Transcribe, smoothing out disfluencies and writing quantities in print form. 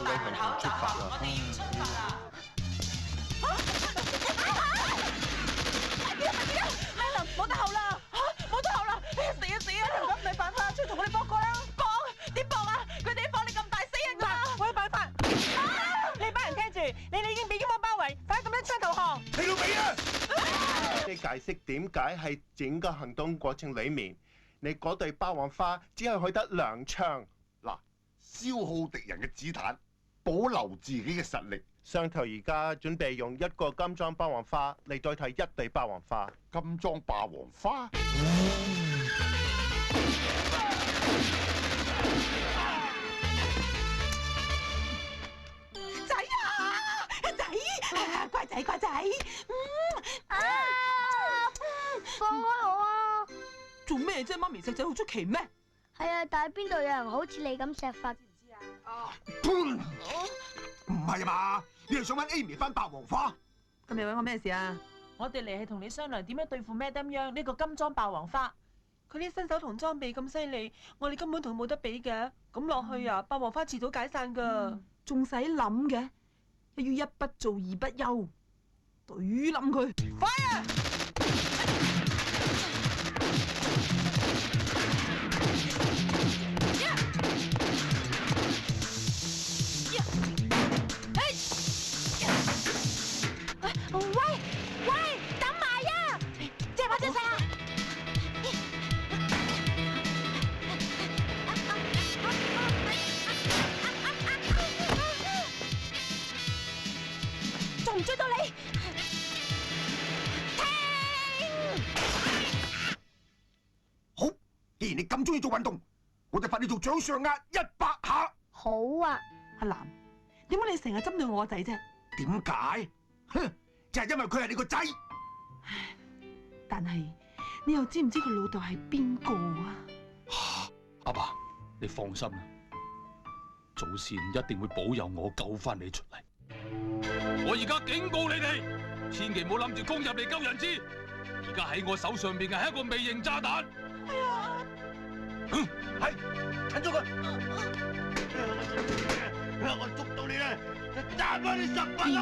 大門口集合，我哋要出發啦！冇得後啦！冇得後啦！死啊死啊！咁唔係辦法，出去同我哋搏過啦！搏？點搏啊？佢哋啲火力咁大，死人㗎！我有辦法！你班人聽住，你哋已經被警方包圍，快咁樣出投降！你老味啊！你解釋點解喺整個行動過程裡面，你嗰隊霸王花只係開得2槍？嗱，消耗敵人嘅子彈，保留自己嘅實力。上頭而家準備用1個金裝霸王花嚟代替1隊霸王花。金裝霸王花。仔啊！仔，乖仔乖仔，放開我啊！做咩啫？媽咪錫仔好出奇咩？係啊，但係邊度有人好似你咁錫法？唔係嘛？你係想揾 Amy 翻霸王花？咁你揾我咩事啊？我哋嚟係同你商量點樣對付 Madam Young 呢個金裝霸王花。佢啲身手同裝備咁犀利，我哋根本同佢冇得比嘅。咁落去啊，霸王花遲早解散噶。仲使諗嘅？要一不做二不休，懟冧佢！快啊！喂，等埋啊！借把隻手啊！仲唔追到你？好，既然你咁中意做運動，我就罰你做掌上壓100下。好啊！阿南，點解你成日針對我個仔啫？點解？哼，就係因為佢係你個仔。但係你又知唔知佢老豆係邊個啊？阿爸，你放心啦，祖先一定會保佑我救翻你出嚟。我而家警告你哋，千祈唔好諗住攻入嚟救人質。而家喺我手上邊嘅係一個微型炸彈。係啊，係，趁咗佢。我捉到你啦，就炸翻你10分咯！